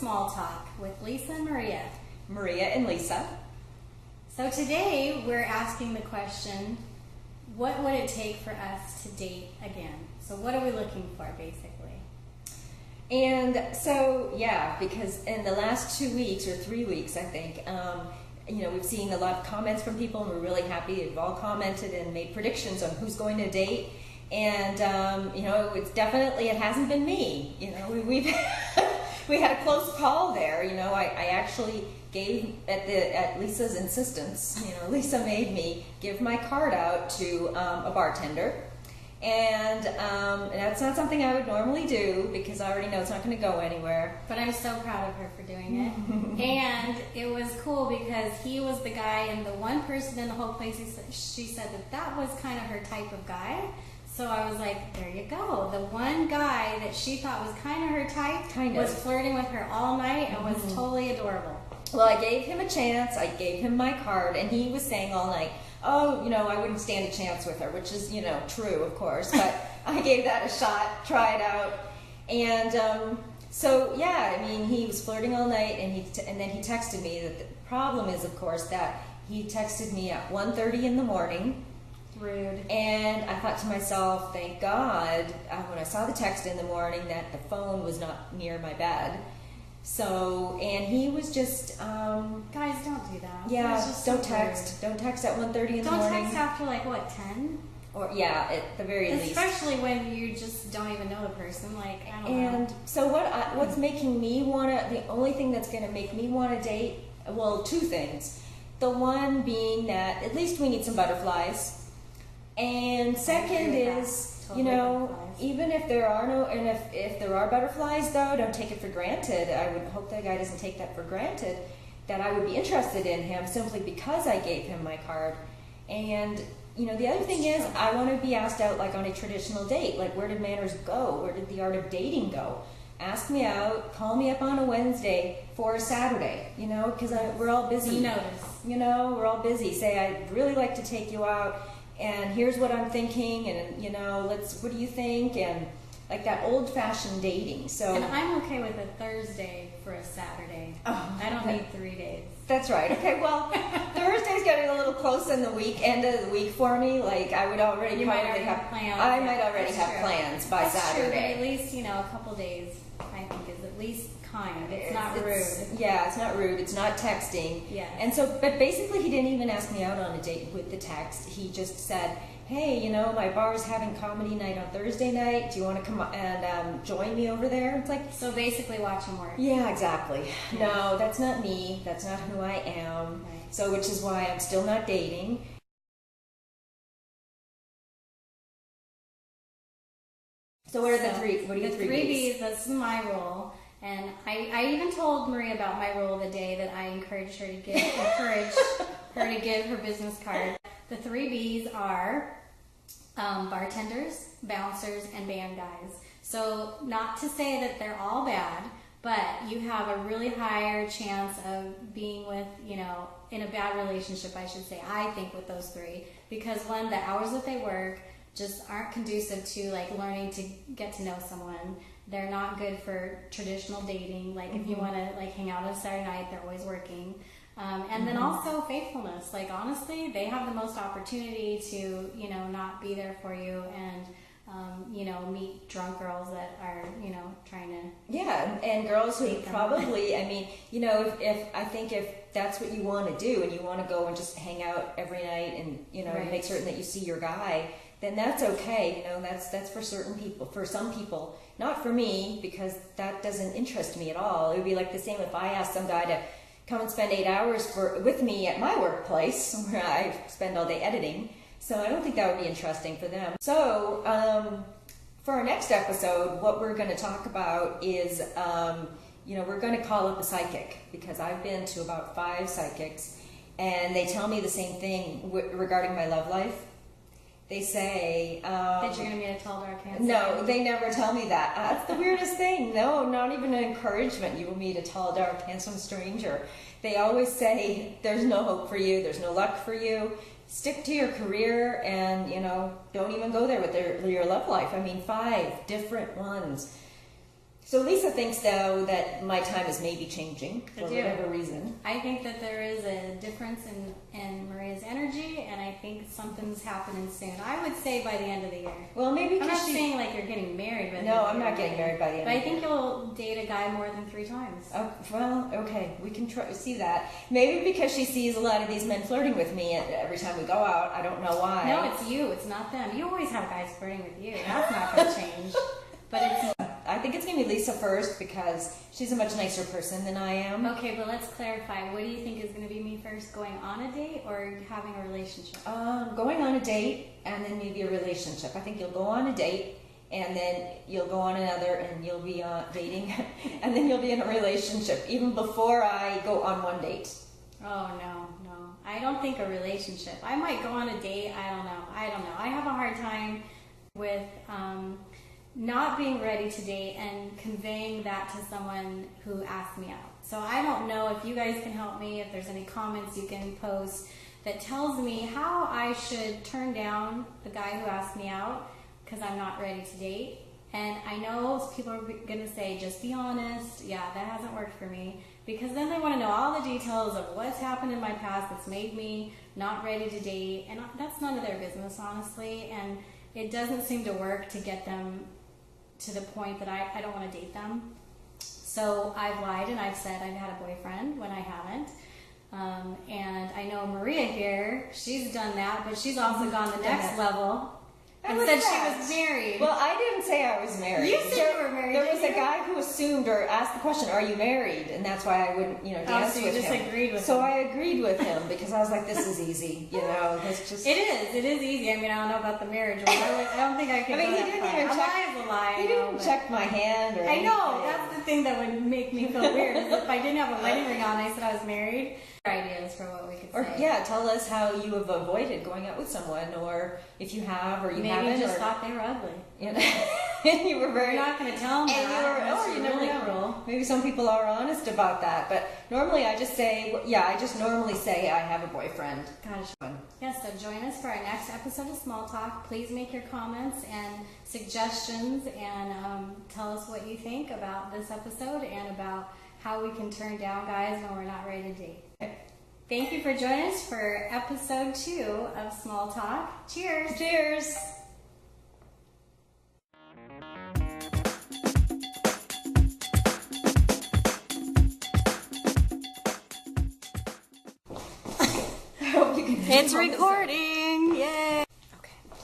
Small Talk with Lisa and Maria. Maria and Lisa. So today we're asking the question, what would it take for us to date again? So what are we looking for, basically? And so, yeah, because in the last 2 weeks or 3 weeks, I think, we've seen a lot of comments from people, and we're really happy. They've all commented and made predictions on who's going to date. And, it's definitely, it hasn't been me. We've we had a close call there. I actually gave, at Lisa's insistence, Lisa made me give my card out to a bartender. And that's not something I would normally do because I already know it's not going to go anywhere. But I'm so proud of her for doing it. And it was cool because he was the guy, and the one person in the whole place, she said that was kind of her type of guy. So I was like, there you go. The one guy that she thought was kind of her type was flirting with her all night and was totally adorable. Well, I gave him a chance. I gave him my card, and he was saying all night, oh, I wouldn't stand a chance with her, which is, true, of course. But I gave that a shot, try it out. And he was flirting all night, and then he texted me. That the problem is, of course, that he texted me at 1:30 in the morning. Rude. And I thought to myself, thank God, when I saw the text in the morning, that the phone was not near my bed. So, and he was just... guys, don't do that. Yeah, don't text. Don't text at 1:30 in the morning. Don't text after, 10? Or, yeah, at the very least. Especially when you just don't even know the person. I don't know. And so what's making me the only thing that's going to make me want to date, well, two things. The one being that at least we need some butterflies. And second is, even if there are if there are butterflies, though, don't take it for granted. I would hope that guy doesn't take that for granted, that I would be interested in him simply because I gave him my card. And, the other thing is, I want to be asked out on a traditional date. Where did manners go? Where did the art of dating go? Ask me out, call me up on a Wednesday for a Saturday, because we're all busy. You notice. We're all busy. Say, I'd really like to take you out. And here's what I'm thinking, and what do you think? And that old-fashioned dating. So, and I'm okay with a Thursday for a Saturday. Oh, I don't need 3 days. That's right. Okay, well, Thursday's getting a little close in the end of the week for me. I would already probably have plans. I might already have plans by Saturday. True, but at least a couple days, I think, is at least kind. It's not rude. Yeah, it's not rude. It's not texting. Yeah. And so, but basically, he didn't even ask me out on a date with the text. He just said, hey, my bar's having comedy night on Thursday night. Do you want to come and join me over there? It's so basically watch him work. Yeah, exactly. Yeah. No, that's not me. That's not who I am. Right. So, which is why I'm still not dating. So what are the three? What are your 3 B's? That's my rule. And I even told Maria about my rule the day that I encouraged her to give her business card. The 3 B's are bartenders, bouncers, and band guys. So not to say that they're all bad, but you have a really higher chance of being with, in a bad relationship, I should say, I think, with those 3. Because one, the hours that they work just aren't conducive to learning to get to know someone. They're not good for traditional dating. If you want to hang out on a Saturday night, they're always working. And then also faithfulness. Honestly, they have the most opportunity to, not be there for you and, meet drunk girls that are, trying to... Yeah, and girls who probably, if that's what you want to do and you want to go and just hang out every night and, right. make certain that you see your guy, then that's okay. That's for certain people. For some people, not for me, because that doesn't interest me at all. It would be the same if I asked some guy to come and spend 8 hours with me at my workplace where I spend all day editing. So I don't think that would be interesting for them. So for our next episode, what we're going to talk about is, we're going to call up a psychic, because I've been to about 5 psychics, and they tell me the same thing regarding my love life. They say... that you're going to meet a tall, dark, handsome... No, they never tell me that. That's the weirdest thing. No, not even an encouragement. You will meet a tall, dark, handsome stranger. They always say, there's no hope for you, there's no luck for you. Stick to your career and, don't even go there with your love life. 5 different ones. So Lisa thinks, though, that my time is maybe changing I for do. whatever reason. I think that there is a difference in Maria's energy, and I think something's happening soon. I would say by the end of the year. Well, maybe I'm not because she... saying like you're getting married, but No, I'm not getting married by the end But of I the think year. you'll date a guy more than 3 times. Oh, well, okay, we can see that. Maybe because she sees a lot of these men flirting with me every time we go out. I don't know why. No, it's you. It's not them. You always have guys flirting with you. That's not going to change. But it's I think it's going to be Lisa first because she's a much nicer person than I am. okay. But let's clarify. What do you think is going to be me first? Going on a date or having a relationship? Going on a date and then maybe a relationship. I think you'll go on a date and then you'll go on another and you'll be dating and then you'll be in a relationship even before I go on one date. Oh no. I don't think a relationship. I might go on a date. I don't know. I have a hard time with not being ready to date and conveying that to someone who asked me out. So I don't know if you guys can help me, if there's any comments you can post that tells me how I should turn down the guy who asked me out because I'm not ready to date. And I know people are going to say, just be honest. Yeah, that hasn't worked for me. Because then they want to know all the details of what's happened in my past that's made me not ready to date. And that's none of their business, honestly. And it doesn't seem to work to get them to the point that I don't want to date them. So I've lied and I've said I've had a boyfriend when I haven't. And I know Maria here, she's done that, but she's also gone the next level and was said that? she was married. Well, I didn't say I was married. You said you were married, There was a didn't you? guy who assumed or asked the question, "Are you married?" And that's why I wouldn't, dance so you with just him. agreed with so him. I agreed with him because I was like, "This is easy," It's just. It is easy. I mean, I don't know about the marriage one. I don't think I can. I mean, go he that didn't far. even A check. lie is a lie. He I know, didn't but- check my hand or I know. anything. That's the thing that would make me feel weird. Is if I didn't have a wedding ring on, I said I was married. Ideas for what we could Or say. tell us how you have avoided going out with someone, or if you have or you Maybe haven't, just or thought they were ugly. you were very. You're not going to tell them And you were, that. you It's never really know. cruel. Maybe some people are honest about that, but normally I just say, I just normally say I have a boyfriend. Gosh. Yes, so join us for our next episode of Small Talk. Please make your comments and suggestions and tell us what you think about this episode and about how we can turn down guys when we're not ready to date. Thank you for joining us for episode 2 of Small Talk. Cheers! Cheers! I hope you can It's recording! Yay!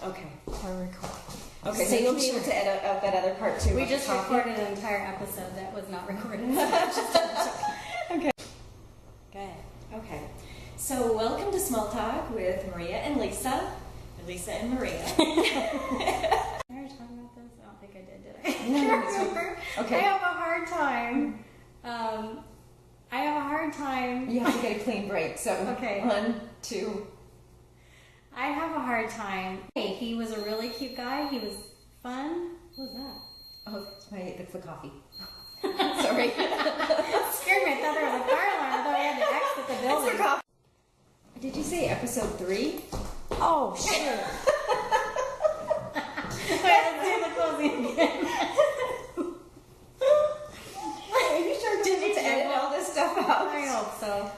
Okay. We're recording. Okay, so you'll be able to edit out that other part too. We about the just coffee? recorded an entire episode that was not recorded. Okay. Good. Okay. So welcome to Small Talk with Maria and Lisa. Or Lisa and Maria. Did I ever talk about this? I don't think I did I? No, I can't it's remember. okay. I have a hard time. I have a hard time. You have to get a clean break. So Okay. 1, 2. I have a hard time. Hey, he was a really cute guy. He was fun. What was that? Oh, that's the coffee. Sorry. It scared me. I thought there was a fire alarm. I thought we had to exit the That's building. the coffee. Did you say episode 3? Oh, shit. Wait, let's do the closing again. Are you sure to edit all this stuff out? I hope so.